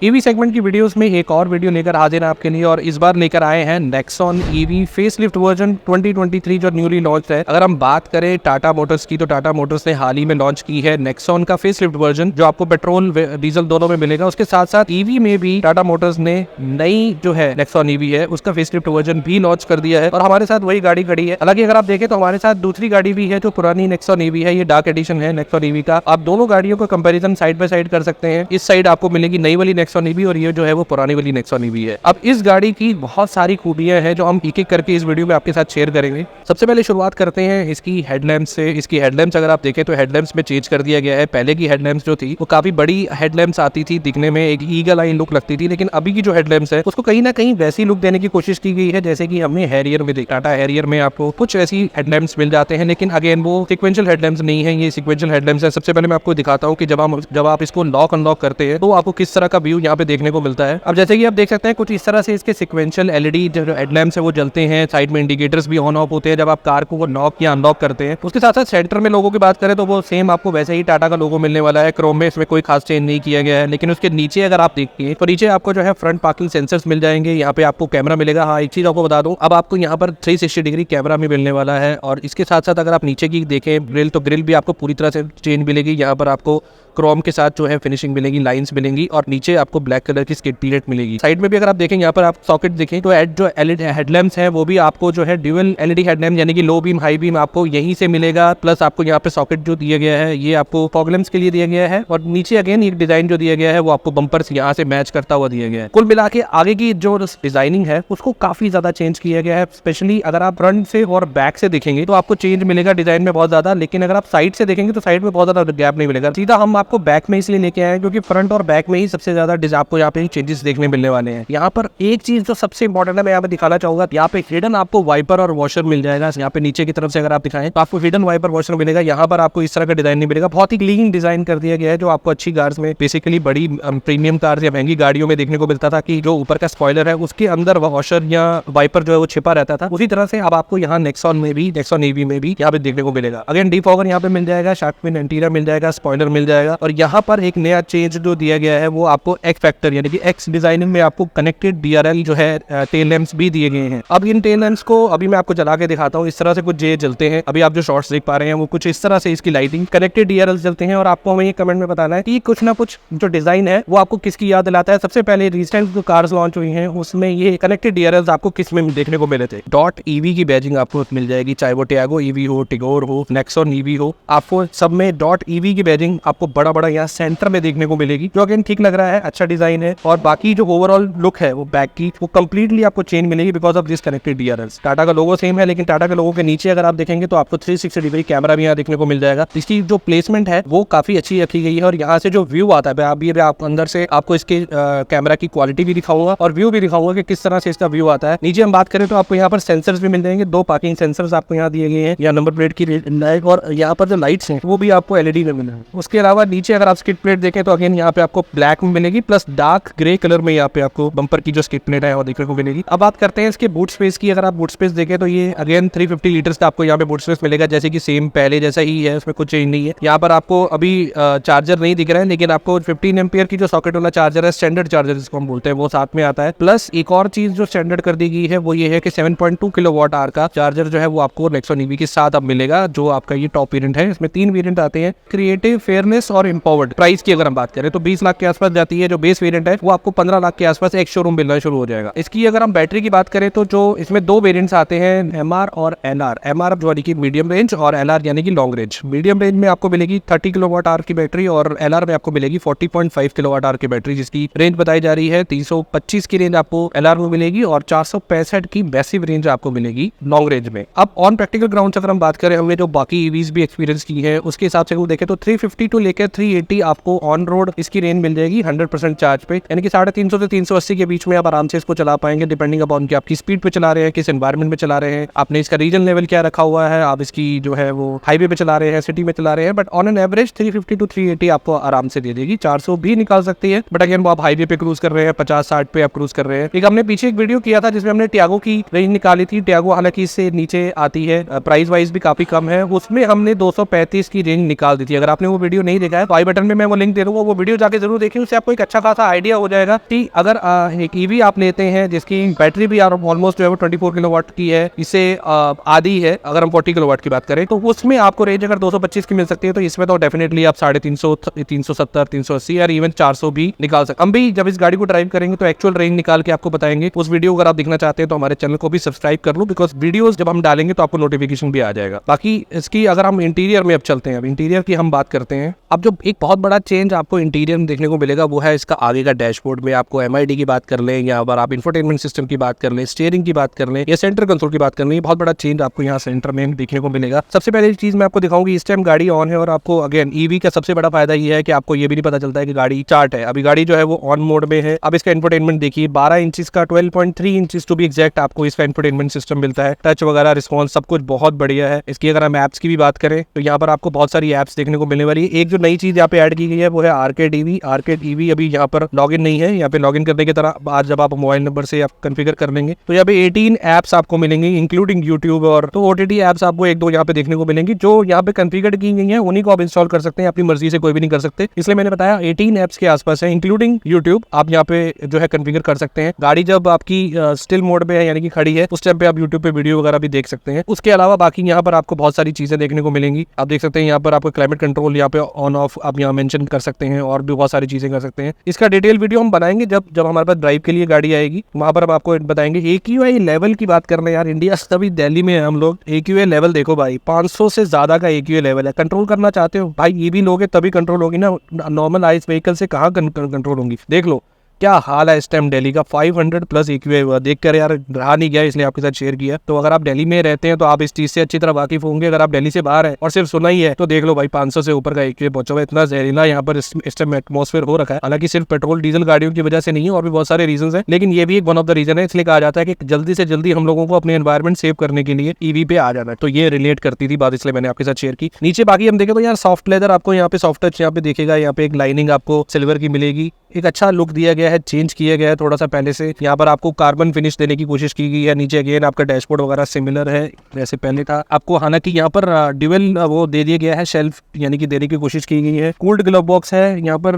EV segment की videos में एक और वीडियो लेकर हाजिर हैं आपके लिए और इस बार लेकर आए हैं नेक्सॉन ईवी फेसलिफ्ट वर्जन 2023 जो न्यूली लॉन्च है। अगर हम बात करें टाटा मोटर्स की तो टाटा मोटर्स ने हाल ही में लॉन्च की है नेक्सॉन का फेसलिफ्ट वर्जन जो आपको पेट्रोल डीजल दोनों में मिलेगा। उसके साथ साथ ईवी में भी टाटा मोटर्स ने नई जो है नेक्सॉन ईवी है उसका फेसलिफ्ट वर्जन भी लॉन्च कर दिया है और हमारे साथ वही गाड़ी खड़ी है। हालांकि अगर आप देखें तो हमारे साथ दूसरी गाड़ी भी है जो पुरानी नेक्सॉन ईवी है, ये डार्क एडिशन है नेक्सॉन ईवी का। आप दोनों गाड़ियों का कंपेरिजन साइड बाय साइड कर सकते हैं। इस साइड आपको मिलेगी नई वाली नेक्सॉन ईवी और ये जो है वो पुरानी वाली नेक्सॉन ईवी है। अब इस गाड़ी की बहुत सारी खूबियां हैं जो हम एक एक करके इस वीडियो में आपके साथ शेयर करेंगे। सबसे पहले शुरुआत करते हैं इसकी हेडलैम्प से। इसकी हेडलैम्प्स अगर आप देखें तो हेडलैम्प्स में चेंज कर दिया गया है। पहले की हेडलैम्प्स जो थी वो काफी बड़ी हेडलैम्प्स आती थी, दिखने में एक ईगल आई लुक लगती थी, लेकिन अभी की जो हेडलैम्प्स है उसको कहीं ना कहीं वैसी लुक देने की कोशिश की गई है जैसे कि हमने हैरियर में देखा। टाटा हैरियर में आपको कुछ ऐसी हेडलैम्प्स मिल जाते हैं, लेकिन अगेन वो सीक्वेंशियल हेडलैम्प्स नहीं है, ये सीक्वेंशियल हेडलैम्प्स है। सबसे पहले मैं आपको दिखाता हूँ कि जब आप इसको लॉक अनलॉक करते हैं तो आपको किस तरह का व्यू यहाँ पे देखने को मिलता है। अब जैसे कि आप देख सकते हैं कुछ इस तरह से इसके सीक्वेंशियल एलईडी जो हेडलैम्प्स है वो जलते हैं। साइड में इंडिकेटर्स भी ऑन ऑफ होते हैं जब आप कार को लॉक या अनलॉक करते हैं। उसके साथ साथ सेंटर में लोगों की बात करें तो वो सेम आपको वैसे ही टाटा का लोगो मिलने वाला है। क्रोम में इसमें कोई खास चेंज नहीं किया गया है, लेकिन उसके नीचे अगर आप देखिए तो नीचे आपको जो है फ्रंट पार्किंग सेंसर्स मिल जाएंगे। यहाँ पे आपको कैमरा मिलेगा। हाँ, एक चीज आपको बता दूं, अब आपको यहाँ पर 360 डिग्री कैमरा भी मिलने वाला है। और इसके साथ साथ अगर आप नीचे की देखें ग्रिल, तो ग्रिल भी आपको पूरी तरह से चेंज मिलेगी। यहाँ पर आपको क्रोम के साथ जो है फिनिशिंग मिलेगी, लाइंस मिलेंगी और नीचे आपको ब्लैक कलर की स्किड प्लेट मिलेगी। साइड में भी अगर आप देखें यहाँ पर आप सॉकेट देखें तो जो एलईडी हेडलैम्प्स हैं वो भी आपको जो है ड्यूअल एलईडी हेडलैम्प यानी कि लो बीम हाई बीम आपको यहीं से मिलेगा। प्लस आपको यहाँ पे सॉकेट जो दिया गया है ये आपको फॉग लैंप्स के लिए दिया गया है और नीचे अगेन एक डिजाइन जो दिया गया है वो आपको बम्पर्स यहाँ से मैच करता हुआ दिया गया है। कुल मिला के आगे की जो डिजाइनिंग है उसको काफी ज्यादा चेंज किया गया है। स्पेशली अगर आप फ्रंट से और बैक से देखेंगे तो आपको चेंज मिलेगा डिजाइन में बहुत ज्यादा, लेकिन अगर आप साइड से देखेंगे तो साइड में बहुत ज्यादा गैप नहीं मिलेगा। सीधा हम आपको बैक में इसलिए लेके आए क्योंकि फ्रंट और बैक में ही सबसे ज्यादा आपको यहाँ पे चेंजेस देखने मिलने वाले हैं। यहाँ पर एक चीज जो सबसे इंपॉर्टेंट है मैं यहाँ पे दिखाना चाहूंगा, यहाँ पे हिडन आपको वाइपर और वॉशर मिल जाएगा। यहाँ पे नीचे की तरफ से अगर आप दिखाएं तो आपको हिडन वाइपर वॉशर मिलेगा। यहाँ पर आपको इस तरह का डिजाइन नहीं मिलेगा। बहुत ही क्लीन डिजाइन कर दिया गया है जो आपको अच्छी कार्स में, बेसिकली बड़ी प्रीमियम कार्स या महंगी गाड़ियों में देखने को मिलता था कि जो ऊपर का स्पॉइलर है उसके अंदर वॉशर या वाइपर जो है वो छिपा रहता था। उसी तरह से अब आपको यहाँ नेक्सॉन में भी, नेक्सॉन ईवी में भी यहाँ पे देखने को मिलेगा। अगेन डीफॉगर यहाँ पे मिल जाएगा, शार्क फिन एंटीरियर मिल जाएगा, स्पॉइलर मिल जाएगा। और यहाँ पर एक नया चेंज जो दिया गया है वो आपको एक्स फैक्टर यानी कि एक्स डिजाइनिंग में आपको कनेक्टेड डीआरएल जो है टेल लैंप्स भी दिए गए हैं। अब इन टेल लैंप्स को अभी मैं आपको जला के दिखाता हूँ। इस तरह से कुछ जे जलते हैं। अभी आप जो शॉट्स देख पा रहे हैं वो कुछ इस तरह से इसकी लाइटिंग कनेक्टेड डीआरएल जलते हैं। और आपको हमें ये कमेंट में बताना है कि कुछ ना कुछ जो डिजाइन है वो आपको किसकी याद दिलाता है। सबसे पहले रिसेंट जो कार्स लॉन्च हुई हैं उसमें ये कनेक्टेड डीआरएल आपको किस में देखने को मिले थे। डॉट ईवी की बैजिंग आपको मिल जाएगी, चाहे वो टियागो ईवी हो, टिगोर हो, नेक्सॉन ईवी हो, आपको सब में डॉट ईवी की बैजिंग आपको बड़ा बड़ा यहाँ सेंटर में देखने को मिलेगी, जो अगेन ठीक लग रहा है, अच्छा डिजाइन है। और बाकी जो ओवरऑल लुक है वो बैक की वो कंप्लीटली आपको चेंज मिलेगी because of this connected DRLs. Tata का लोगो सेम है, लेकिन टाटा के लोगो के नीचे अगर आप देखेंगे तो आपको 360 डिग्री कैमरा भी यहाँ देखने को मिल जाएगा। इसकी जो प्लेसमेंट है वो काफी अच्छी रखी गई है और यहाँ से जो व्यू आता है अभी आप अंदर से आपको इसके कैमरा की क्वालिटी भी दिखाऊंगा और व्यू भी दिखाऊंगा कि किस तरह से इसका व्यू आता है। नीचे हम बात करें तो आपको यहाँ पर सेंसर्स भी मिल जाएंगे। 2 पार्किंग सेंसर्स आपको यहाँ दिए गए हैं, यहाँ नंबर प्लेट की लाइट और यहाँ पर जो लाइट्स हैं वो भी आपको एलईडी में मिले हैं। उसके अलावा नीचे अगर आप स्किड प्लेट देखें तो अगेन यहाँ पे आपको ब्लैक में मिलेगी, प्लस डार्क ग्रे कलर में यहाँ पे आपको बम्पर की जो स्किड प्लेट है वो देखने को मिलेगी। अब बात करते हैं इसके बूट स्पेस की। अगर आप बूट स्पेस देखें तो ये अगेन 350 लीटर्स का आपको यहाँ पे बूट स्पेस मिलेगा, जैसे कि सेम पहले जैसा ही है, उसमें कुछ चेंज नहीं है। यहाँ पर आपको अभी चार्जर नहीं दिख रहा है, लेकिन आपको 15 एम्पियर की जो सॉकेट वाला चार्जर है, स्टैंडर्ड चार्जर जिसको हम बोलते हैं, वो साथ में आता है। प्लस एक और चीज जो स्टैंडर्ड कर दी गई है वो ये है कि 7.2 किलोवाट आवर का चार्जर जो है वो आपको नेक्सॉन ईवी के साथ अब मिलेगा, जो आपका ये टॉप वेरिएंट है। इसमें 3 वेरिएंट आते हैं, क्रिएटिव, फेयरनेस और एम्पावर्ड। प्राइस की अगर हम बात करें तो 20 लाख के आसपास जाती है। जो बेस वेरिएंट है वो आपको 15 लाख के आसपास एक शोरूम मिलना शुरू हो जाएगा। इसकी अगर हम बैटरी की बात करें तो जो इसमें 2 वेरिएंट्स आते हैं, एमआर और एनआर। एमआर जो यानी कि मीडियम रेंज और एनआर यानी कि लॉन्ग रेंज। मीडियम रेंज में आपको मिलेगी 30 किलोवाट आवर की बैटरी और एलआर में आपको मिलेगी 40.5 किलोवाट आवर की बैटरी, जिसकी रेंज बताई जा रही है 325 की रेंज आपको एलआर में मिलेगी और 465 की मैसिव रेंज आपको मिलेगी लॉन्ग रेंज में। अब ऑन प्रैक्टिकल ग्राउंड अगर हम बात करें, हमने जो बाकी ईवीज भी एक्सपीरियंस की है उसके हिसाब से वो देखें तो 350 टू लेकर 380 आपको ऑन रोड इसकी रेंज मिल जाएगी 100% चार्ज पे, यानी कि 350 से 380 के बीच में आप आराम से इसको चला पाएंगे, डिपेंडिंग अपॉन कि आपकी स्पीड पे चला रहे हैं, किस एनवायरमेंट में चला रहे हैं, आपने इसका रीजन लेवल क्या रखा हुआ है, आप इसकी जो है वो हाईवे पे चला रहे हैं, सिटी में चला रहे हैं। But on an average 350 to 380 आपको आराम से दे देगी। 400 भी निकाल सकती है, बट अगेन वो आप हाईवे पे क्रूज कर रहे हैं, 50-60 पे आप क्रूज कर रहे हैं। एक हमने पीछे एक वीडियो किया था जिसमें हमने टियागो की रेंज निकाली थी। टियागो हालांकि इससे नीचे आती है, प्राइस वाइज भी काफी कम है, उसमें हमने 235 की रेंज निकाल दी थी। अगर आपने वो वीडियो नहीं देखा लिखा है, तो आई बटन में मैं वो लिंक दे दूंगा, वो वीडियो जाके जरूर देखिए, उससे आपको एक अच्छा खासा आइडिया हो जाएगा कि अगर एक ईवी आप लेते हैं जिसकी बैटरी भी ऑलमोस्ट जो है वो 24 किलोवाट की है, इससे आधी है अगर हम 40 किलोवाट की बात करें, तो उसमें आपको रेंज अगर 225 की मिल सकती है, तो इसमें तो डेफिनेटली आप 350, 370, 380 और इवन 400 भी निकाल सकते। हम भी जब इस गाड़ी को ड्राइव करेंगे तो एक्चुअल रेंज निकाल के आपको बताएंगे। उस वीडियो अगर आप देखना चाहते हैं तो हमारे चैनल को भी सब्सक्राइब कर लो, बिकॉज वीडियोस जब हम डालेंगे तो आपको नोटिफिकेशन भी आ जाएगा। बाकी इसकी अगर हम इंटीरियर में अब चलते हैं, अब इंटीरियर की हम बात करते हैं। अब जो एक बहुत बड़ा चेंज आपको इंटीरियर में देखने को मिलेगा वो है इसका आगे का डैशबोर्ड में। आपको MID की बात कर लें, यहाँ पर आप इंफोटेनमेंट सिस्टम की बात कर लें, स्टीयरिंग की बात कर लें या सेंटर कंसोल की बात कर लें, बहुत बड़ा चेंज आपको यहाँ सेंटर में देखने को मिलेगा। सबसे पहले चीज मैं आपको दिखाऊंगी, इस टाइम गाड़ी ऑन है और आपको अगेन ईवी का सबसे बड़ा फायदा ये है कि आपको ये भी नहीं पता चलता है कि गाड़ी स्टार्ट है। अभी गाड़ी जो है वो ऑन मोड में है। अब इसका इंफोटेनमेंट देखिए, 12 इंच का 12.3 इंच टू बी एग्जैक्ट आपको इसका इंफोटेनमेंट सिस्टम मिलता है। टच वगैरह रिस्पॉन्स सब कुछ बहुत बढ़िया है। इसकी अगर हम ऐप्स की भी बात करें तो यहाँ पर आपको बहुत सारी ऐप्स देखने को मिलने वाली है। एक जो नई चीज यहाँ पे ऐड की गई है वो है आर्केड ईवी। आर्केड ईवी अभी यहाँ पर लॉगिन नहीं है, यहाँ पे लॉगिन करने की तरह आज जब आप मोबाइल नंबर से आप कॉन्फ़िगर कर लेंगे तो यहाँ पे 18 ऐप्स आपको मिलेंगी इंक्लूडिंग यूट्यूब, और तो OTT ऐप्स आपको एक दो यहाँ पे देखने को मिलेंगी जो यहाँ पे कॉन्फ़िगर की गई है, उन्हीं को आप इंस्टॉल कर सकते हैं, अपनी मर्जी से कोई भी नहीं कर सकते। इसलिए मैंने बताया 18 ऐप्स के आसपास है इंक्लूडिंग यूट्यूब, आप यहाँ पे जो है कॉन्फ़िगर कर सकते हैं। गाड़ी जब आपकी स्टिल मोड में है यानी कि खड़ी है, उस टाइम पे आप यूट्यूब पे वीडियो वगैरह भी देख सकते हैं। उसके अलावा बाकी यहाँ पर आपको बहुत सारी चीजें देखने को मिलेंगी। आप देख सकते हैं यहाँ पर आपको क्लाइमेट कंट्रोल यहाँ पे ऑन ऑफ आप यहाँ मेंशन कर सकते हैं और भी बहुत सारी चीजें कर सकते हैं। इसका डिटेल वीडियो हम बनाएंगे जब हमारे पास ड्राइव के लिए गाड़ी आएगी, वहां पर हम आपको बताएंगे। AQI लेवल की बात कर रहे हैं यार, इंडिया अभी दिल्ली में है हम लोग। AQI लेवल देखो भाई, 500 से ज्यादा का AQI लेवल है। कंट्रोल करना चाहते हो भाई, ईवी लोगे तभी कंट्रोल होगी ना, नॉर्मल आइस व्हीकल से कहाँ कंट्रोल होंगी। देख लो क्या हाल है इस टाइम दिल्ली का, 500 प्लस AQI हुआ। देख कर यार रहा नहीं गया, इसलिए आपके साथ शेयर किया। तो अगर आप दिल्ली में रहते हैं तो आप इस चीज से अच्छी तरह वाकिफ होंगे। अगर आप दिल्ली से बाहर है और सिर्फ सुना ही है तो देख लो भाई 500 से ऊपर का AQI पहुंचा हुआ। इतना जहरीला यहाँ पर इस टाइम एटमॉस्फेयर हो रखा है। हालांकि सिर्फ पेट्रोल डीजल गाड़ियों की वजह से नहीं है, और भी बहुत सारे रीजन है, लेकिन ये भी एक वन ऑफ द रीजन है। इसलिए कहा जाता है कि जल्दी से जल्दी हम लोगों को अपने एनवायरमेंट सेव करने के लिए ईवी पे आ जाना है। तो ये रिलेट करती थी बात, इसलिए मैंने आपके साथ शेयर की। नीचे बाकी हम देखें तो यार सॉफ्ट लेदर आपको यहाँ पे सॉफ्ट टच यहाँ पे देखेगा, यहाँ पे एक लाइनिंग आपको सिल्वर की मिलेगी। एक अच्छा लुक दिया गया है, चेंज किया गया है थोड़ा सा पहले से। यहाँ पर आपको कार्बन फिनिश देने की कोशिश की गई है। नीचे अगेन आपका डैशबोर्ड वगैरह सिमिलर है जैसे पहले था आपको। हालांकि यहाँ पर ड्यूअल वो दे दिया गया है, शेल्फ यानी कि देने की कोशिश की गई है। कूल्ड ग्लव बॉक्स है, यहाँ पर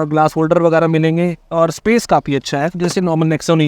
ग्लास होल्डर वगैरह मिलेंगे और स्पेस काफी अच्छा है, जैसे नॉर्मल नेक्सॉन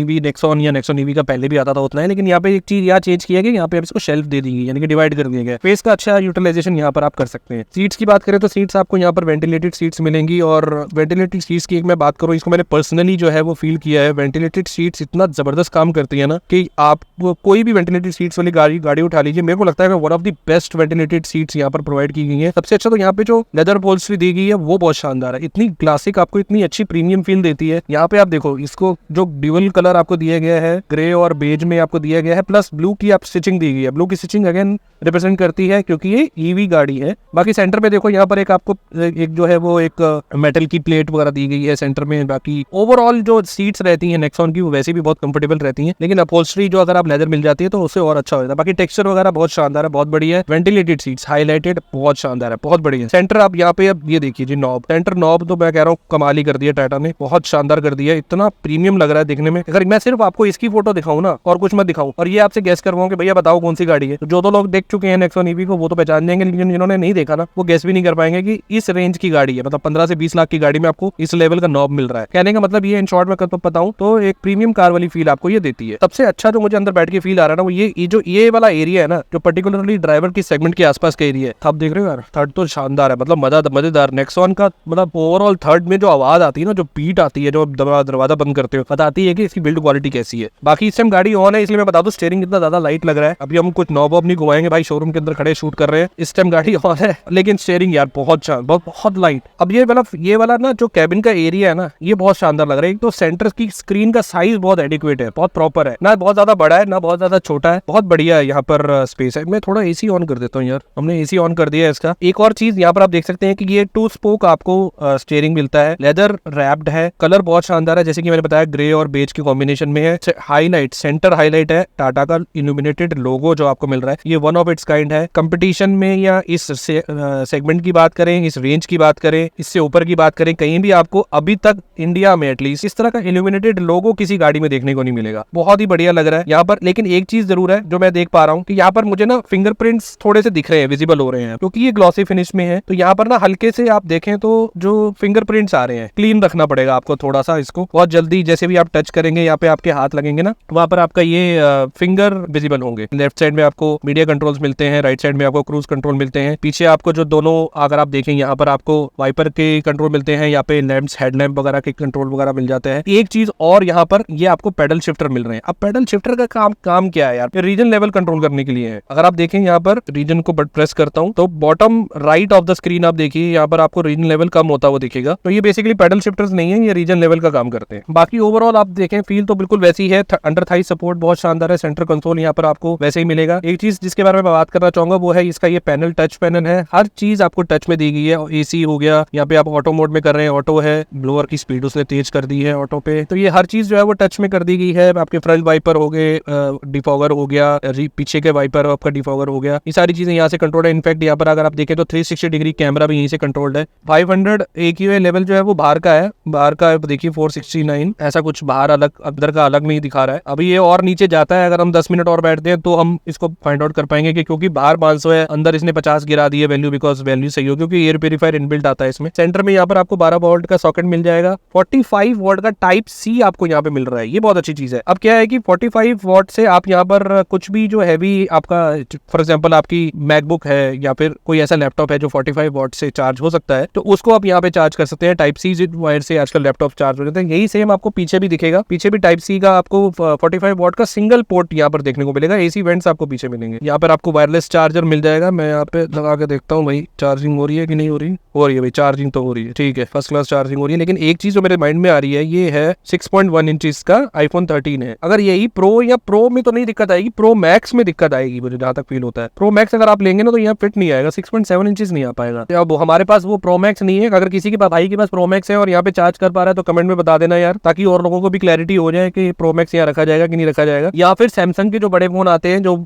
या नेक्सॉन ईवी का पहले भी आता था उतना है। लेकिन यहाँ पे एक चीज यहाँ चेंज किया गया, यहाँ पे इसको शेल्फ दे दी गई यानी कि डिवाइड कर दिया गया। स्पेस का अच्छा यूटिलाइजेशन यहाँ पर आप कर सकते हैं। सीट्स की बात करें तो सीट्स आपको यहाँ पर वेंटिलेटेड सीट्स मिलेंगी, और वेंटिलेटेड सीट्स की एक मैं बात करूँ, इसको मैंने पर्सनली जो है वो फील किया है। वेंटिलेटेड सीट्स इतना जबरदस्त काम करती है ना कि आप कोई भी वेंटिलेटेड सीट्स वाली गाड़ी उठा लीजिए, मेरे को लगता है one of the best ventilated seats यहाँ पर प्रोवाइड की गई है। सबसे अच्छा तो यहाँ पे जो लेदर अपहोल्स्ट्री दी गई है वो बहुत शानदार है, इतनी क्लासिक आपको इतनी अच्छी प्रीमियम फील देती है। यहाँ पे आप देखो, इसको जो ड्यूअल कलर आपको दिया गया है, ग्रे और बेज में आपको दिया गया है, प्लस ब्लू की आप स्टिचिंग दी गई है। ब्लू की स्टिचिंग अगेन रिप्रेजेंट करती है क्योंकि ये ईवी गाड़ी है। बाकी सेंटर पे देखो, यहाँ पर एक आपको एक जो है वो एक मेटल की प्लेट वगैरह दी गई है सेंटर में। बाकी ओवरऑल जो सीट्स रहती है नेक्सॉन की वो वैसे भी बहुत कंफर्टेबल रहती है, लेकिन अपहोल्स्ट्री जो अगर आप लेदर मिल जाती है तो उससे और अच्छा हो जाता है। बाकी टेक्सचर वगैरह बहुत शानदार है, बहुत बढ़िया है। वेंटिलेटेड सीट्स हाईलाइटेड बहुत शानदार है, बहुत बढ़िया। सेंटर आप यहाँ पे अब ये देखिए जी, नॉब, सेंटर नॉब तो मैं कह रहा हूँ कमाल ही कर दिया टाटा ने, बहुत शानदार कर दिया, इतना प्रीमियम लग रहा है देखने में। अगर मैं सिर्फ आपको इसकी फोटो दिखाऊं ना और कुछ मत दिखाऊं और ये आपसे गैस करवाऊं कि भैया बताओ कौन सी गाड़ी है, तो जो तो लोग देख चुके हैं नेक्सॉन ईवी को वो तो पहचान जाएंगे, लेकिन जिन्होंने नहीं देखा ना वो गैस भी नहीं कर पाएंगे कि इस रेंज की गाड़ी है। मतलब 15 से 20 लाख की गाड़ी में आपको इस लेवल का नॉब मिल रहा है। कहने का मतलब ये इन शॉर्ट में बताऊं तो एक प्रीमियम कार वाली फील आपको ये देती है। सबसे अच्छा जो मुझे अंदर बैठ के फील आ रहा है ना वो ये वाला एरिया है ना, जो पर्टिकुलरली ड्राइवर की सेगमेंट के आसपास का एरिया है। आप देख रहे हो यार, थर्ड तो शानदार है, मतलब मजेदार। नेक्सॉन का मतलब ओवरऑल थर्ड में जो आवाज आती है ना, जो बीट आती है, जो दरवाजा बंद करते हो, बताती है कि इसकी बिल्ड क्वालिटी कैसी है। बाकी इस टाइम गाड़ी ऑन है इसलिए मैं बता दूं स्टीयरिंग इतना ज्यादा लाइट लग रहा है। अभी हम कुछ नॉब नहीं घुमाएंगे भाई, शोरूम के अंदर खड़े शूट कर रहे हैं, इस टाइम गाड़ी ऑन है, लेकिन स्टीयरिंग यार बहुत लाइट। अब ये वाला ना जो कैबिन का एरिया है ना, ये बहुत शानदार लग रहा है। एक तो सेंटर की स्क्रीन का साइज बहुत एडिक्वेट है, बहुत प्रॉपर है, ना बहुत ज्यादा बड़ा है ना बहुत ज्यादा छोटा है, बहुत बढ़िया है यहाँ पर स्पेस है। मैं थोड़ा एसी ऑन कर देता हूँ यार, हमने एसी ऑन कर दिया है इसका। एक और चीज यहाँ पर आप देख सकते हैं कि ये 2 स्पोक आपको स्टीयरिंग मिलता है, लेदर रैप्ड है, कलर बहुत शानदार है, जैसे कि मैंने बताया ग्रे और बेज के कॉम्बिनेशन में है। हाईलाइट, सेंटर हाईलाइट है, टाटा का इल्यूमिनेटेड लोगो जो आपको मिल रहा है, ये वन ऑफ इट्स काइंड है। कंपटीशन में या इस सेगमेंट की बात करें, इस रेंज की बात करें, इससे ऊपर की बात करें, कहीं भी आपको अभी तक इंडिया में एटलीस्ट एटलीस्ट इस तरह का इल्यूमिनेटेड लोगो किसी गाड़ी में देखने को नहीं मिलेगा। बहुत ही बढ़िया लग रहा है यहाँ पर। लेकिन एक चीज जरूर है जो मैं देख पा रहा हूँ कि यहाँ पर मुझे ना फिंगरप्रिंट्स थोड़े से दिख रहे हैं, विजिबल हो रहे हैं, क्योंकि ये ग्लॉसी फिनिश में है। तो यहाँ पर ना हल्के से आप देखें तो जो फिंगरप्रिंट्स आ रहे हैं, क्लीन रखना पड़ेगा आपको थोड़ा सा इसको। बहुत जल्दी जैसे भी आप टच करेंगे, यहाँ पे आपके हाथ लगेंगे ना, वहां पर आपका ये फिंगर विजिबल होंगे। लेफ्ट साइड में आपको मीडिया कंट्रोल्स मिलते हैं, राइट साइड में आपको क्रूज कंट्रोल मिलते हैं। पीछे आपको जो दोनों अगर आप देखें यहाँ पर आपको वाइपर के कंट्रोल मिलते हैं, यहाँ पे लैंप्स, हेडलैम्प वगैरह के कंट्रोल वगैरह मिल जाते हैं। एक चीज और यहाँ पर ये आपको पेडल शिफ्टर मिल रहे हैं। अब पेडल शिफ्टर का काम क्या है यार? रीजन लेवल कंट्रोल करने के लिए है। अगर आप देखें यहाँ पर रीजन को प्रेस करता हूँ तो bottom right of the screen आप देखिए यहाँ पर आपको रीजन लेवल कम होता हुआ दिखेगा। तो ये बेसिकली पेडल शिफ्टर्स नहीं है, ये रीजन लेवल का काम करते हैं। बाकी ओवरऑल आप देखें फील तो बिल्कुल वैसी है। अंडर थाई सपोर्ट बहुत शानदार है। सेंटर कंसोल यहाँ पर आपको वैसे ही मिलेगा। एक चीज जिसके बारे में मैं बात करना चाहूंगा वो है इसका ये पैनल, टच पैनल है। हर चीज आपको टच में दी गई है। एसी हो गया, यहाँ पे आप ऑटो मोड में कर रहे हैं, ऑटो है। ब्लोअर की स्पीड उसने तेज कर दी है ऑटो पे। तो ये हर चीज जो है वो टच में कर दी गई है। आपके फ्रंट वाइपर हो गए, डिफॉगर हो गया, पीछे के वाइपर आपका डिफॉगर हो गया, ये सारी चीजें यहाँ से कंट्रोल है। इनफैक्ट यहाँ पर अगर आप देखें तो 360 डिग्री कैमरा भी यहीं से कंट्रोल्ड है। 500 AQI लेवल जो है वो बाहर का है। बाहर का देखिए 469, ऐसा कुछ बाहर अलग अंदर का अलग नहीं दिखा रहा है। अभी ये और नीचे जाता है। अगर हम 10 मिनट और बैठते हैं तो हम इसको फाइंड आउट कर पाएंगे कि क्योंकि बाहर 500 है, अंदर इसने 50 गिरा दी है वैल्यू, बिकॉज वैल्यू सही हो क्योंकि एयर प्यूरीफायर इनबिल्ट आता है इसमें। सेंटर में यहाँ पर आपको 12 वोल्ट का सॉकेट मिल जाएगा। 45 वोल्ट का टाइप सी आपको यहाँ पे मिल रहा है, ये बहुत अच्छी चीज है। अब क्या है कि 45 वोल्ट से आप यहाँ पर कुछ भी जो हैवी आपका, फॉर एग्जांपल आपकी मैकबुक है या फिर कोई ऐसा लैपटॉप है जो 45 वोल्ट से चार्ज हो सकता है, तो उसको आप यहाँ पे चार्ज कर सकते हैं। टाइप सी वायर से आजकल लैपटॉप चार्ज हो जाते हैं। यही सेम आपको पीछे भी दिखेगा। पीछे भी टाइप सी का आपको 45 वोल्ट का सिंगल पोर्ट यहाँ पर देखने को मिलेगा। एसी वेंट्स आपको पीछे मिलेंगे। यहाँ पर आपको वायरलेस चार्जर मिल जाएगा। मैं यहाँ पे लगा के देखता हूँ भाई चार्जिंग हो रही है कि नहीं हो रही। हो रही है भाई, चार्जिंग तो हो रही है, ठीक है, फर्स्ट क्लास चार्जिंग हो रही है। लेकिन एक चीज जो मेरे माइंड में आ रही है ये है 6.1 इंचेस का iPhone 13 है। अगर यही प्रो या प्रो में तो नहीं दिक्कत आएगी, प्रो मैक्स में दिक्कत आएगी मुझे जहां तक फील होता है। प्रो मैक्स अगर आप लेंगे ना तो यहाँ फिट नहीं आएगा, 6.7 इंचेस नहीं आ पाएगा। अब हमारे पास वो प्रो मैक्स नहीं है। अगर किसी के भाई के पास प्रो मैक्स है और यहाँ पे चार्ज कर पा रहा है तो कमेंट में बता देना यार, ताकि और लोगों को भी क्लैरिटी हो जाए कि प्रो मैक्स यहाँ रखा जाएगा कि नहीं रखा जाएगा। या फिर सैमसंग के जो बड़े फोन आते हैं जो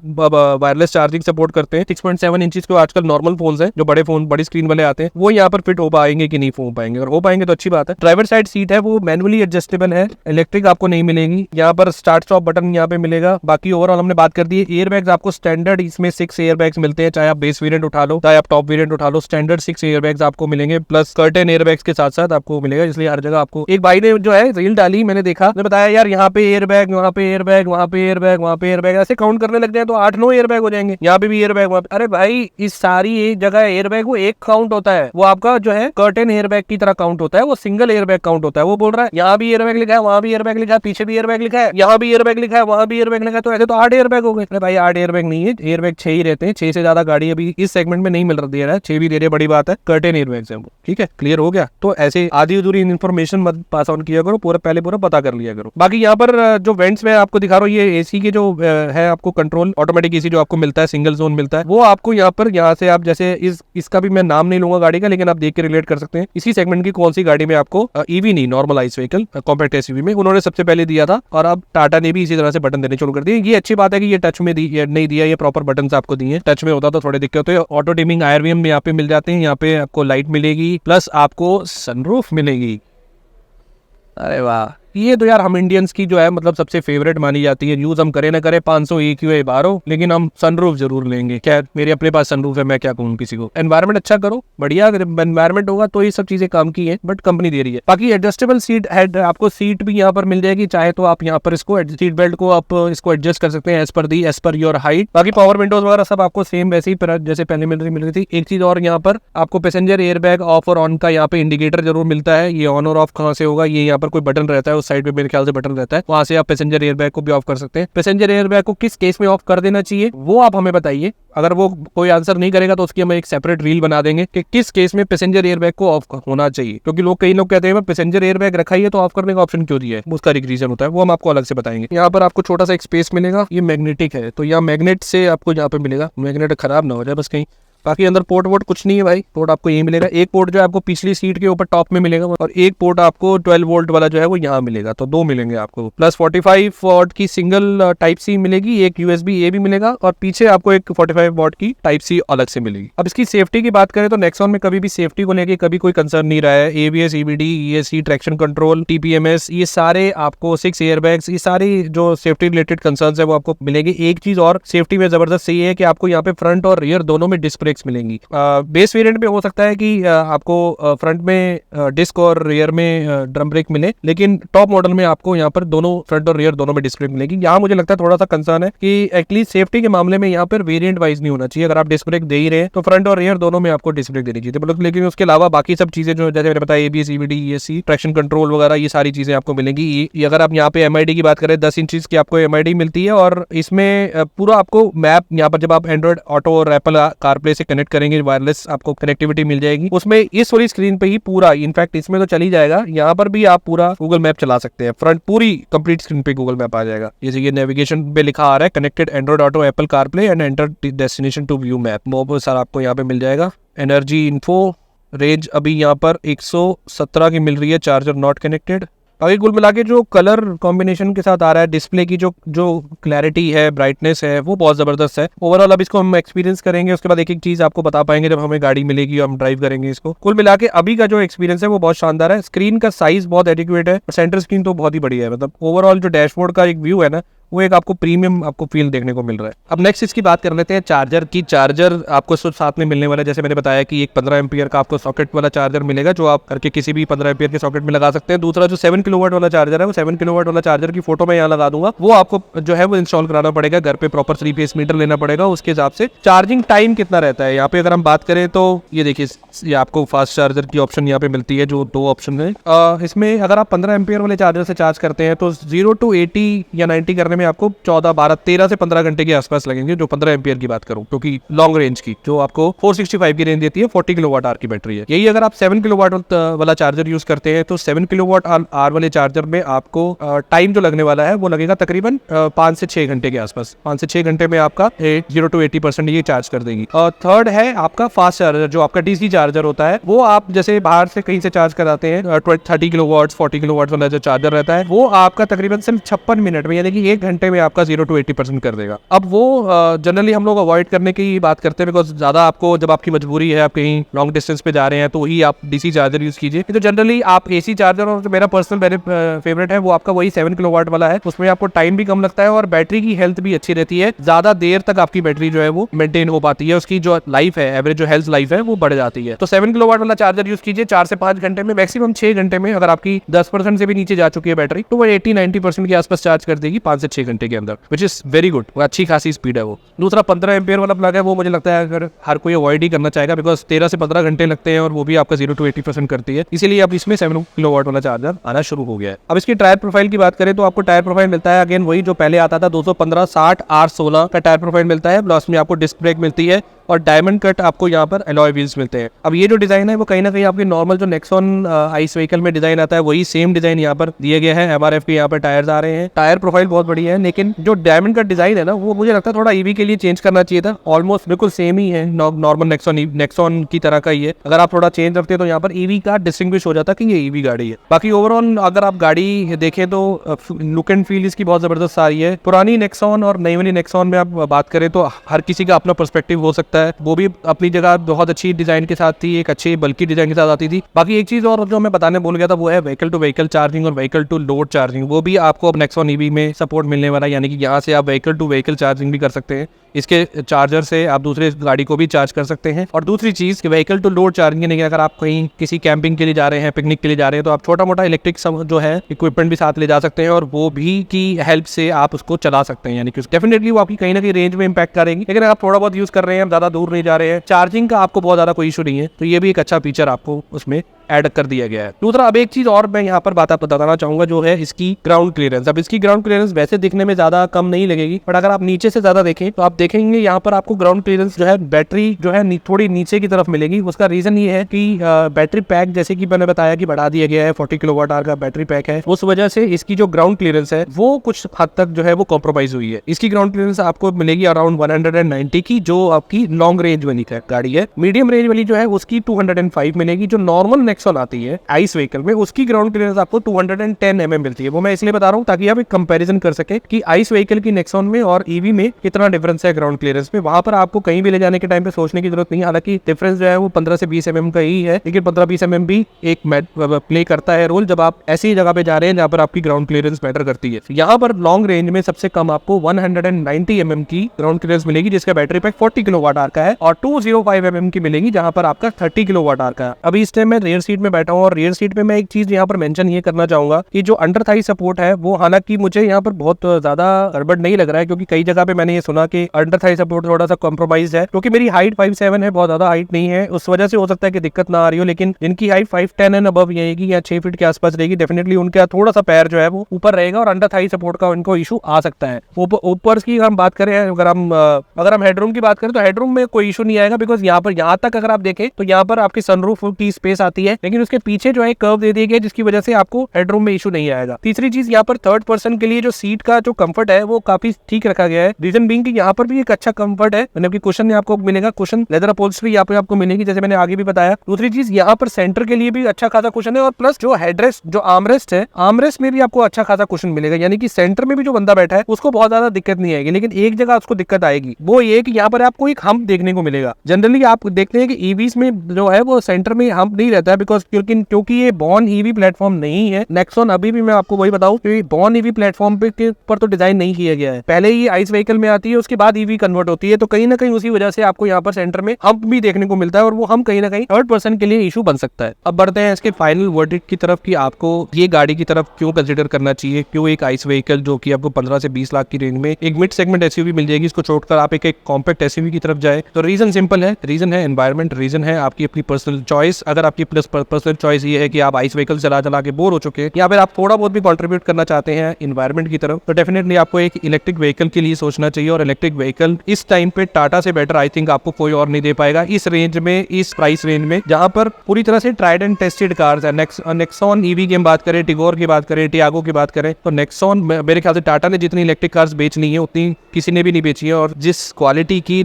वायरलेस चार्जिंग सपोर्ट करते हैं, 6.7 इंचेस के आजकल नॉर्मल फोन है, जो बड़े फोन बड़ी स्क्रीन वाले आते हैं, वो यहाँ पर फिट हो पाएंगे कि नहीं हो पाएंगे। अगर हो पाएंगे तो अच्छी बात है। ड्राइवर साइड सीट है वो मैनुअली एडजस्टेबल है, इलेक्ट्रिक आपको नहीं मिलेगी। यहाँ पर स्टार्ट स्टॉप बटन यहाँ पे मिलेगा। बाकी ओवरऑल हमने बात कर दी है। एयरबैग्स आपको स्टैंडर्ड इसमें 6 एयरबैग्स मिलते हैं, चाहे आप बेस वेरिएंट उठा लो चाहे आप टॉप वेरिएंट उठा लो, स्टैंडर्ड 6 एयरबैग्स आपको मिलेंगे, प्लस कर्टेन एयरबैग्स के साथ साथ आपको मिलेगा। इसलिए हर जगह आपको, एक भाई ने जो है रील डाली, मैंने देखा, ने बताया यार यहाँ पे एयरबैग, वहाँ पे एयरबैग, वहाँ पे एयरबैग, वहाँ पे एयरबैग, ऐसे काउंट करने लग जाए तो 8-9 एयरबैग हो जाएंगे। यहाँ पे भी एयरबैग, वहाँ पे। अरे भाई इस सारी एक जगह एयरबैग वो एक काउंट होता है, वो आपका जो है कर्टेन एयरबैग की तरह काउंट होता है, वो सिंगल एयरबैग काउंट होता है। वो बोल रहा है यहाँ भी एयरबैग लिखा है, वहाँ भी एयरबैग लिखा है, पीछे भी एयरबैग लिखा है, यहाँ भी एयरबैग लिखा है, वहाँ भी एयरबैग लिखा है, तो ऐसे तो 8 एयरबैग हो गए। अरे भाई 8 एयरबैग नहीं है, एयरबैग 6 ही रहते हैं। 6 से ज्यादा गाड़ी अभी इस सेगमेंट में नहीं मिल रही है। 6 भी दे रहे, बड़ी बात है। कर्टेन एयरबैग्स है वो, ठीक है, क्लियर हो गया। तो ऐसे आधी अधूरी इन्फॉर्मेशन मत पास ऑन किया करो, पहले पूरा पता कर लिया करो। बाकी यहाँ पर जो वेंट्स में आपको दिखा रहा हूँ, ये एसी के जो है आपको कंट्रोल ऑटोमेटिक एसी जो आपको मिलता है, सिंगल जोन मिलता है, वो आपको यहाँ से आप जैसे इसका भी मैं नाम नहीं लूंगा गाड़ी का, लेकिन आप देख के रिलेट कर सकते हैं इसी सेगमेंट की कौन सी गाड़ी में आपको, ईवी नहीं, normal ice vehicle compact SUV में उन्होंने सबसे पहले दिया था, और अब टाटा ने भी इसी तरह से बटन देने शुरू कर दिए। ये अच्छी बात है कि ये टच में नहीं दिया, ये प्रॉपर बटन आपको दिए। टच में होता तो थोड़े दिक्कत होते। ऑटो डिमिंग IRVM यहाँ पे मिल जाते हैं, यहाँ पे आपको लाइट मिलेगी, प्लस आपको सनरूफ मिलेगी। अरे वाह, ये तो यार हम इंडियंस की जो है मतलब सबसे फेवरेट मानी जाती है। यूज हम करे ना करे 500 AQI बाहर हो, लेकिन हम सनरूफ जरूर लेंगे। खैर मेरे अपने पास सनरूफ है, मैं क्या कहूँ किसी को। एनवायरमेंट अच्छा करो, बढ़िया एनवायरमेंट होगा तो ये सब चीजें काम की है, बट कंपनी दे रही है। बाकी एडजस्टेबल सीट हेड, आपको सीट भी यहाँ पर मिल जाएगी, चाहे तो आप यहाँ पर इसको सीट बेल्ट को आप इसको एडजस्ट कर सकते हैं एज पर योर हाइट। बाकी पावर विंडोज वगैरह सब आपको सेम वैसे ही जैसे पहले मिल रही थी। एक चीज और, यहाँ पर आपको पैसेंजर एयरबैग ऑफ और ऑन का यहाँ पे इंडिकेटर जरूर मिलता है। ये ऑन और ऑफ कहाँ से होगा, ये यहाँ पर कोई बटन रहता है उस साइड पे, मेरे ख्याल से बटन रहता है, वहां से आप पैसेंजर एयरबैग को भी ऑफ कर सकते हैं। पैसेंजर एयरबैग को किस केस में ऑफ कर देना चाहिए वो आप हमें बताइए। अगर वो कोई आंसर नहीं करेगा तो उसकी हम एक सेपरेट रील बना देंगे कि किस केस में पैसेंजर एयरबैग को ऑफ होना चाहिए, क्योंकि कई लोग कहते हैं पैसेंजर एयरबैग रखा ही है तो ऑफ करने का ऑप्शन क्यों दिया है, उसका एक रीजन होता है, वो हम आपको अलग से बताएंगे। यहाँ पर आपको छोटा सा एक स्पेस मिलेगा, ये मैग्नेटिक है, तो यहाँ मैग्नेट से आपको यहाँ पे मिलेगा, मैग्नेट खराब ना हो जाए बस कहीं, बाकी अंदर पोर्ट वोर्ट कुछ नहीं है भाई, पोर्ट आपको यही मिलेगा। एक पोर्ट जो है आपको पिछली सीट के ऊपर टॉप में मिलेगा और एक पोर्ट आपको 12 वोल्ट वाला जो है वो यहाँ मिलेगा, तो दो मिलेंगे आपको। प्लस 45 वॉट की सिंगल टाइप सी मिलेगी, एक USB A भी मिलेगा और पीछे आपको एक 45 वॉट की टाइप सी अलग से मिलेगी। अब इसकी सेफ्टी की बात करें तो नेक्सॉन में कभी भी सेफ्टी को लेके कभी कोई कंसर्न नहीं रहा है। ABS, EBD, ESC, traction control, TPMS, ये सारे आपको 6 एयरबैग्स, ये सारी जो सेफ्टी रिलेटेड कंसर्न है वो आपको मिलेंगे। एक चीज और सेफ्टी में जबरदस्त सही है कि आपको यहाँ पे फ्रंट और रियर दोनों में डिस्क ब्रेक्स मिलेंगी। बेस वेरिएंट में हो सकता है कि आपको फ्रंट में डिस्क और रियर में ड्रम ब्रेक मिले, लेकिन टॉप मॉडल में आपको यहाँ पर दोनों फ्रंट और रियर दोनों में डिस्क ब्रेक मिलेगी। यहाँ मुझे लगता है थोड़ा सा कंसर्न है कि एटलीस्ट सेफ्टी के मामले में यहाँ पर वेरिएंट वाइज नहीं होना चाहिए। अगर आप डिस्क ब्रेक दे ही रहे हैं तो फ्रंट और रियर दोनों में आपको डिस्क ब्रेक देनी चाहिए, मतलब। लेकिन उसके अलावा बाकी सब चीजें जो जैसे मैंने बताया ABS, EBD, ESC, traction control वगैरह, ये सारी चीजें आपको मिलेंगी। ये अगर आप यहाँ पे MID की बात करें, 10 इंच की आपको MID मिलती है और इसमें पूरा आपको मैप यहाँ पर जब आप एंड्रॉइड ऑटो और एप्पल कारप्ले से कनेक्ट करेंगे, वायरलेस आपको कनेक्टिविटी मिल जाएगी। उसमें इस वाली स्क्रीन पे ही पूरा, इनफैक्ट इसमें तो चल ही जाएगा, यहाँ पर भी आप पूरा गूगल मैप चला सकते हैं। फ्रंट पूरी कंप्लीट स्क्रीन पे गूगल मैप आ जाएगा। जैसे ये नेविगेशन पे लिखा आ रहा है, connected Android Auto Apple CarPlay and enter destination to view map, बहुत सारा आपको यहाँ पे मिल जाएगा। एनर्जी इन्फो, रेंज अभी यहाँ पर 117 की मिल रही है, चार्जर नॉट कनेक्टेड। अभी कुल मिला के जो कलर कॉम्बिनेशन के साथ आ रहा है, डिस्प्ले की जो क्लैरिटी है, ब्राइटनेस है, वो बहुत जबरदस्त है। ओवरऑल अब इसको हम एक्सपीरियंस करेंगे, उसके बाद एक एक चीज आपको बता पाएंगे जब हमें गाड़ी मिलेगी और हम ड्राइव करेंगे इसको। कुल मिला के अभी का जो एक्सपीरियंस है वो बहुत शानदार है। स्क्रीन का साइज बहुत एडिक्वेट है, सेंटर स्क्रीन तो बहुत ही बढ़िया है। मतलब ओवरऑल जो डैशबोर्ड का एक व्यू है ना, वो एक आपको प्रीमियम आपको फील देखने को मिल रहा है। अब नेक्स्ट इसकी बात कर लेते हैं चार्जर की। चार्जर आपको सब साथ में मिलने वाला है। जैसे मैंने बताया कि एक 15 एम्पियर का आपको सॉकेट वाला चार्जर मिलेगा, जो आप करके किसी भी 15 एम्पियर के सॉकेट में लगा सकते हैं। दूसरा जो 7 किलोवाट वाला चार्जर है, वो 7 किलोवाट वाला चार्जर की फोटो मैं यहाँ लगा दूंगा, वो आपको जो है वो इंस्टॉल कराना पड़ेगा घर पे, प्रॉपर 3 फेस मीटर लेना पड़ेगा। उसके हिसाब से चार्जिंग टाइम कितना रहता है यहाँ पे अगर हम बात करें तो ये देखिए, ये आपको फास्ट चार्जर की ऑप्शन यहाँ पे मिलती है, जो 2 ऑप्शन है। इसमें अगर आप 15 एम्पियर वाले चार्जर से चार्ज करते हैं तो 0 to 80 या 90 करने में आपको 13 से 15 घंटे के आसपास लगेंगे, जो 15 एम्पियर की बात करूं, क्योंकि लॉन्ग रेंज की जो आपको 465 की रेंज देती है, 40 किलोवाट आवर की बैटरी है। यही अगर आप 7 किलोवाट वाला चार्जर यूज करते हैं तो 7 किलोवाट आवर वाले चार्जर में आपको टाइम जो लगने वाला है वो लगेगा तकरीबन 5 से 6 घंटे के आसपास। 5 से 6 घंटे में आपका 0 to 80% ये चार्ज कर देगी। और थर्ड है आपका फास्ट चार्जर, जो आपका DC चार्जर होता है, वो आप जैसे बाहर से कहीं से चार्ज कराते हैं, 30 किलोवाट 40 किलोवाट वाला जो चार्जर रहता है, वो आपका तकरीबन सिर्फ 56 मिनट में, यानी कि 1 घंटे में आपका 0 to 80% कर देगा। अब वो जनरली हम लोग अवॉइड करने की बात करते हैं, बिकॉज ज्यादा आपको, जब आपकी मजबूरी है, आप कहीं लॉन्ग डिस्टेंस पे जा रहे हैं, तो ही आप DC चार्जर यूज कीजिए। तो जनरली आप AC चार्जर, और मेरा पर्सनल फेवरेट है वो आपका वही 7 किलोवाट वाला है। उसमें आपको टाइम भी कम लगता है और बैटरी की हेल्थ भी अच्छी रहती है, ज्यादा देर तक आपकी बैटरी जो है वो मेंटेन हो पाती है, उसकी जो लाइफ है, एवरेज जो हेल्थ लाइफ है वो बढ़ जाती है। तो 7 किलोवाट वाला चार्जर यूज कीजिए 4 से 5 घंटे में, मैक्सिमम 6 घंटे में। अगर आपकी 10% से भी नीचे जा चुकी है बैटरी, तो वो 80-90% के आसपास चार्ज कर देगी 5 से 6 घंटे के अंदर, विच इज वेरी गुड, अच्छी खासी स्पीड है वो। दूसरा 15 एम्पियर वाला प्लग है, वो मुझे लगता है अगर हर कोई अवॉइड ही करना चाहेगा, बिकॉज 13 से 15 घंटे लगते हैं और वो भी आपका 0 to 80% करती है, इसीलिए अब इसमें 7 किलोवाट वाला चार्जर आना शुरू हो गया है। अब इसकी टायर प्रोफाइल की बात करें तो आपको टायर प्रोफाइल मिलता है अगेन वही जो पहले आता था, 215/60 R16 का टायर प्रोफाइल मिलता है। प्लस में आपको डिस्क ब्रेक मिलती है और डायमंड कट आपको यहाँ पर अलॉय व्हील्स मिलते हैं। अब ये जो डिजाइन है वो कहीं ना कहीं आपके नॉर्मल जो नेक्सॉन आइस व्हीकल में डिजाइन आता है, वही सेम डिजाइन यहाँ पर दिए गए हैं। MRF के यहाँ पर टायर्स आ रहे हैं, टायर प्रोफाइल बहुत बढ़िया है, लेकिन जो डायमंड कट डिजाइन है ना, वो मुझे लगता है थोड़ा EV के लिए चेंज करना चाहिए था। ऑलमोस्ट बिल्कुल सेम ही है, नॉर्मल नेक्सॉन की तरह का ही है। अगर आप थोड़ा चेंज रखते तो यहाँ पर EV का डिस्टिंग्विश हो जाता कि ये EV गाड़ी है। बाकी ओवरऑल अगर आप गाड़ी देखें तो लुक एंड फील इसकी बहुत जबरदस्त आ रही है। पुरानी नेक्सॉन और नई वाली नेक्सॉन में आप बात करें तो हर किसी का अपना पर्सपेक्टिव हो सकता है, वो भी अपनी जगह बहुत अच्छी डिजाइन के साथ थी, एक अच्छी बल्कि डिजाइन के साथ आती थी। बाकी एक चीज और जो मैं बताने भूल गया था, वो है व्हीकल टू व्हीकल चार्जिंग और व्हीकल टू लोड चार्जिंग। वो भी आपको अब नेक्सॉन EV में सपोर्ट मिलने वाला है, यानी कि यहाँ से आप व्हीकल टू व्हीकल चार्जिंग भी कर सकते हैं। इसके चार्जर से आप दूसरे गाड़ी को भी चार्ज कर सकते हैं। और दूसरी चीज व्हीकल टू लोड चार्जिंग, यानी कि अगर आप कहीं किसी कैंपिंग के लिए जा रहे हैं, पिकनिक के लिए जा रहे हैं, तो आप छोटा मोटा इलेक्ट्रिक जो है इक्विपमेंट भी साथ ले जा सकते हैं और वो भी की हेल्प से आप उसको चला सकते हैं। यानी कि डेफिनेटली वो आपकी कहीं ना कहीं रेंज में इंपैक्ट करेंगे, लेकिन अगर आप थोड़ा बहुत यूज कर रहे हैं, ज्यादा दूर नहीं जा रहे हैं, चार्जिंग का आपको बहुत ज्यादा कोई इशू नहीं है, तो ये भी एक अच्छा फीचर आपको उसमें ऐड कर दिया गया है। दूसरा, अब एक चीज और मैं यहाँ पर बात बताना चाहूंगा जो है इसकी ग्राउंड क्लियरेंस। अब इसकी ग्राउंड क्लियरेंस वैसे दिखने में ज्यादा कम नहीं लगेगी, बट अगर आप नीचे से ज्यादा देखें तो आप देखेंगे यहाँ पर आपको ग्राउंड क्लियरेंस जो है बैटरी जो है थोड़ी नीचे की तरफ मिलेगी। उसका रीजन ये है कि बैटरी पैक जैसे कि मैंने बताया कि बढ़ा दिया गया है, 40 किलोवाट आवर का बैटरी पैक है, उस वजह से इसकी जो ग्राउंड क्लियरेंस है वो कुछ हद तक जो है वो कॉम्प्रोमाइज हुई है। इसकी ग्राउंड क्लियरेंस आपको मिलेगी अराउंड 190 की, जो आपकी लॉन्ग रेंज वाली गाड़ी है। मीडियम रेंज वाली जो है उसकी 205 मिलेगी। जो नॉर्मल नेक्सॉन आती है आइस व्हीकल में, उसकी ग्राउंड क्लियरेंस आपको 210 mm मिलती है। वो मैं इसलिए बता रहा हूँ ताकि आप एक कंपैरिजन कर सके कि आइस व्हीकल की नेक्सॉन में और ईवी में कितना डिफरेंस है ग्राउंड क्लियरेंस में। वहां पर आपको कहीं भी ले जाने के टाइम पे सोचने की जरूरत नहीं है। हालांकि डिफरेंस जो है वो 15 से 20 mm का ही है, लेकिन 15-20 mm भी एक प्ले करता है रोल जब आप ऐसी जगह पे जा रहे हैं जहां पर आपकी ग्राउंड क्लियरेंस मैटर करती है। यहाँ पर लॉन्ग रेंज में सबसे कम आपको 190 mm की ग्राउंड क्लियरेंस मिलेगी, जिसका बैटरी पैक 40 किलोवाट आवर का है, और 205 mm की मिलेगी जहां पर आपका 30 किलोवाट आवर का है। अभी इस टाइम मैं रेयर सीट में बैठा हूँ, और रेयर सीट में मैं एक चीज यहाँ पर मेंशन ये करना चाहूंगा कि जो अंडर थाई सपोर्ट है वो हालांकि मुझे यहाँ पर बहुत ज्यादा गड़बड़ नहीं लग रहा है, क्योंकि कई जगह पे मैंने ये सुना कि अंडर थाई सपोर्ट थोड़ा सा कॉम्प्रोमाइज है। क्योंकि मेरी हाइट 5'7" है, बहुत ज्यादा हाइट नहीं है, उस वजह से हो सकता है कि दिक्कत ना आ रही हो, लेकिन जिनकी हाइट 5'10" एंड अबव रहेगी या 6 फीट के आसपास रहेगी, डेफिनेटली उनका थोड़ा सा पैर जो है वो ऊपर रहेगा और अंडर थाई सपोर्ट का उनको इशू आ सकता है। ऊपर की हम बात करें, अगर हम हेडरूम की बात करें तो हेडरूम में कोई इशू नहीं आएगा, बिकॉज यहाँ तक अगर आप देखें तो यहाँ पर आपकी सनरूफ की स्पेस आती है, लेकिन उसके पीछे जो है कर्व दे दिया गया, जिसकी वजह से आपको हेडरूम में इशू नहीं आएगा। तीसरी चीज, यहाँ पर थर्ड पर्सन के लिए जो सीट का जो कंफर्ट है वो काफी ठीक रखा गया है। रीजन बीइंग कि यहाँ पर भी एक अच्छा कंफर्ट है, मतलब कि कुशन आपको मिलेगा, कुशन लेदर अपहोल्स्ट्री यहाँ पे आपको मिलेगी, जैसे मैंने आगे भी बताया। दूसरी चीज, यहाँ पर सेंटर के लिए भी अच्छा खासा कुशन है, और प्लस जो हेडरेस्ट जो आर्मरेस्ट है, आर्मरेस्ट में भी आपको अच्छा खासा कुशन मिलेगा, यानी कि सेंटर में भी जो बंदा बैठा है उसको बहुत ज्यादा दिक्कत नहीं आएगी। लेकिन एक जगह उसको दिक्कत आएगी, वो ये कि यहाँ पर आपको एक हम्प देखने को मिलेगा। जनरली आप देखते हैं कि ईवीज में जो है वो सेंटर में हम्प नहीं रहता है, बिकॉज क्योंकि ये बॉर्न ईवी प्लेटफॉर्म नहीं है। नेक्सॉन अभी भी मैं आपको वही बताऊं कि बॉर्न ईवी प्लेटफॉर्म पे पर तो डिजाइन नहीं किया गया है। पहले ही आइस व्हीकल में आती है, उसके बाद ईवी कन्वर्ट होती है, तो कहीं ना कहीं उसी वजह से आपको यहाँ पर सेंटर में हम्प भी देखने को मिलता है, और वो हम कहीं ना कहीं थर्ड पर्सन के लिए इशू बन सकता है। अब बढ़ते हैं इसके फाइनल वर्डिक्ट की तरफ कि आपको ये गाड़ी की तरफ क्यों कंसिडर करना चाहिए, क्यों एक आइस व्हीकल जो कि आपको 15 से 20 लाख की रेंज में एक मिड सेगमेंट एसयूवी मिल जाएगी, इसको छोड़कर आप एक कॉम्पैक्ट एसयूवी की तरफ जाए। तो रीजन सिंपल है, रीजन है एनवायरमेंट, रीजन है आपकी अपनी पर्सनल चॉइस। अगर आपकी पर्सनल चॉइस ये है कि आप आइस व्हीकल चला के बोर हो चुके हैं, या फिर आप थोड़ा बहुत भी कंट्रीब्यूट करना चाहते हैं इन्वायरमेंट की तरफ, तो डेफिनेटली आपको एक इलेक्ट्रिक व्हीकल के लिए सोचना चाहिए। और इलेक्ट्रिक व्हीकल इस टाइम पे टाटा से बेटर आई थिंक आपको कोई और नहीं दे पाएगा इस रेंज में, इस प्राइस रेंज में, जहां पर पूरी तरह से ट्राइड एंड टेस्टेड कार्स है। नेक्सॉन ईवी की बात करें, टिगोर की बात करें, टियागो की बात करें, तो नेक्सॉन मेरे ख्याल से टाटा ने जितनी इलेक्ट्रिक कार्स बेचनी है उतनी किसी ने भी नहीं बेची है, और जिस क्वालिटी की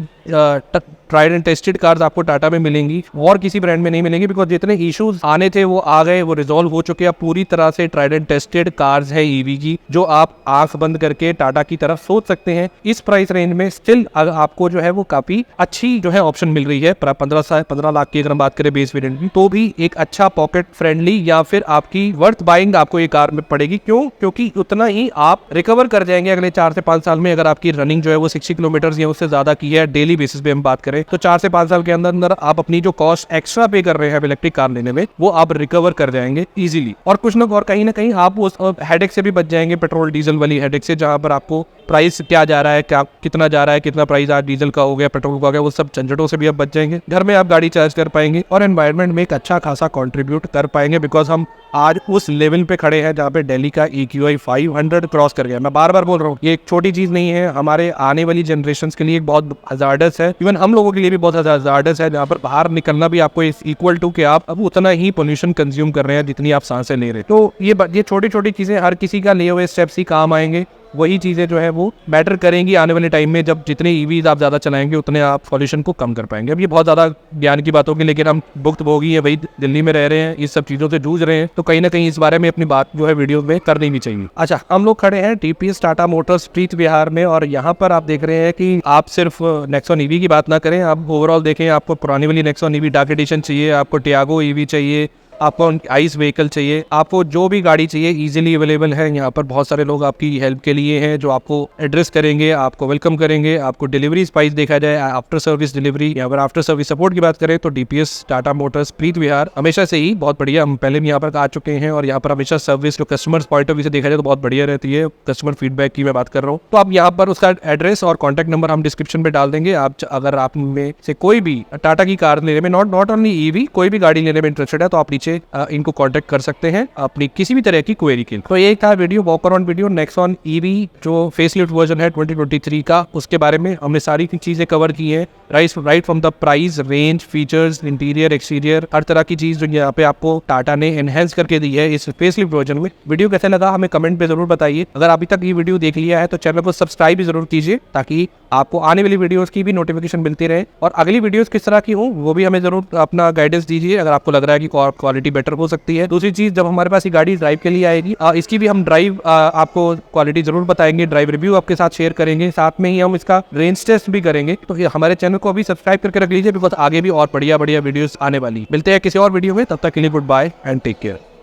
ट्राइड एंड टेस्टेड कार्स आपको टाटा में मिलेंगी और किसी ब्रांड में नहीं मिलेंगी, बिकॉज जितने इश्यूज आने थे वो आ गए, वो रिजॉल्व हो चुके हैं। पूरी तरह से ट्राइड एंड टेस्टेड कार्स है ईवी की, जो आप आंख बंद करके टाटा की तरफ सोच सकते हैं। इस प्राइस रेंज में स्टिल आपको जो है वो काफी अच्छी जो है ऑप्शन मिल रही है। 15 लाख की अगर हम बात करें बेस वेरिएंट की, तो भी एक अच्छा पॉकेट फ्रेंडली या फिर आपकी वर्थ बाइंग आपको ये कार में पड़ेगी। क्यों? क्योंकि उतना ही आप रिकवर कर जाएंगे अगले 4 से 5 साल में। अगर आपकी रनिंग जो है वो 60 किलोमीटर या उससे ज्यादा की है डेली बेसिस पे हम बात करें, तो 4 से 5 साल के अंदर आप अपनी जो कॉस्ट एक्स्ट्रा पे कर रहे हैं इलेक्ट्रिक कार लेने में, वो आप रिकवर कर जाएंगे इजीली। और कुछ ना कहीं आप उस हेडेक से भी बच जाएंगे, पेट्रोल डीजल वाली हेडेक से, जहां पर आपको प्राइस क्या जा रहा है, क्या कितना जा रहा है, कितना प्राइस आज डीजल का हो गया, पेट्रोल का हो गया, वो सब झंझटों से भी आप बच जाएंगे। घर में आप गाड़ी चार्ज कर पाएंगे और एनवायरनमेंट में एक अच्छा खासा कंट्रीब्यूट कर पाएंगे, बिकॉज हम आज उस लेवल पे खड़े हैं जहाँ पे दिल्ली का EQI 500 क्रॉस कर गया। मैं बार बार बोल रहा हूँ, ये एक छोटी चीज नहीं है, हमारे आने वाली जनरेशन के लिए बहुत हजार्डस है, इवन हम लोगों के लिए भी बहुत हजार्डस है, जहाँ पर बाहर निकलना भी आपको इक्वल टू के आप अब उतना ही पोल्यूशन कंज्यूम कर रहे हैं जितनी आप सांसें ले रहे हैं। तो ये छोटी छोटी चीजें हर किसी का लिए हुए स्टेप्स ही काम आएंगे। वही चीजें जो है वो मैटर करेंगी आने वाले टाइम में, जब जितने ईवीज आप ज्यादा चलाएंगे उतने आप पॉल्यूशन को कम कर पाएंगे। अब ये बहुत ज्यादा ज्ञान की बात होगी, लेकिन हम भुक्तभोगी है, वही दिल्ली में रह रहे हैं, इस सब चीजों से जूझ रहे हैं, तो कहीं ना कहीं इस बारे में अपनी बात जो है वीडियो में करनी भी चाहिए। अच्छा, हम लोग खड़े हैं TPS टाटा मोटर्स प्रीत विहार में, और यहाँ पर आप देख रहे हैं कि आप सिर्फ नेक्सॉन ईवी की बात ना करें, आप ओवरऑल देखें, आपको पुरानी वाली नेक्सॉन ईवी डार्क एडिशन चाहिए, आपको टियागो ईवी चाहिए, आपको आइस व्हीकल चाहिए, आपको जो भी गाड़ी चाहिए इजीली अवेलेबल है। यहाँ पर बहुत सारे लोग आपकी हेल्प के लिए हैं, जो आपको एड्रेस करेंगे, आपको वेलकम करेंगे। आपको डिलीवरी स्पाइस देखा जाए, आफ्टर सर्विस डिलीवरी, यहाँ पर आफ्टर सर्विस सपोर्ट की बात करें तो DPS टाटा मोटर्स प्रीत विहार हमेशा से ही बहुत बढ़िया, हम पहले भी यहाँ पर आ चुके हैं, और यहाँ पर हमेशा सर्विस जो कस्टमर पॉइंट ऑफ व्यू से देखा जाए तो बहुत बढ़िया रहती है। कस्टमर फीडबैक की मैं बात कर रहा हूँ, तो आप यहाँ पर उसका एड्रेस और कॉन्टैक्ट नंबर हम डिस्क्रिप्शन में डाल देंगे। आप अगर आप में से कोई भी टाटा की कार लेने में, नॉट ओनली ईवी, कोई भी गाड़ी लेने में इंटरेस्टेड है, तो आप नीचे नीचे इनको कांटेक्ट कर सकते हैं अपनी किसी भी तरह की क्वेरी के लिए। तो ये था video, walk around video Nexon EV जो फेसलिफ्ट वर्जन है 2023 का, उसके बारे में हमने सारी चीजें कवर की है, right from the price, range, features, interior, exterior, हर तरह की चीज जो यहाँ पे आपको टाटा ने एनहेंस करके दी है इस फेसलिफ्ट वर्जन में। वीडियो कैसा लगा हमें कमेंट पे जरूर बताइए। अगर अभी तक ये वीडियो देख लिया है तो चैनल को सब्सक्राइब भी जरूर कीजिए ताकि आपको आने वाली वीडियोस की भी नोटिफिकेशन मिलती रहे, और अगली वीडियोस किस तरह की हो वो भी हमें जरूर अपना गाइडेंस दीजिए अगर आपको लग रहा है कि क्वालिटी बेटर हो सकती है। दूसरी चीज, जब हमारे पास ये गाड़ी ड्राइव के लिए आएगी इसकी भी हम ड्राइव आपको क्वालिटी जरूर बताएंगे, ड्राइव रिव्यू आपके साथ शेयर करेंगे, साथ में ही हम इसका रेंज टेस्ट भी करेंगे। तो हमारे चैनल को अभी सब्सक्राइब करके रख लीजिए बिकॉज आगे भी और बढ़िया वीडियोस आने वाली। मिलते हैं किसी और वीडियो में, तब तक के लिए goodbye and take care.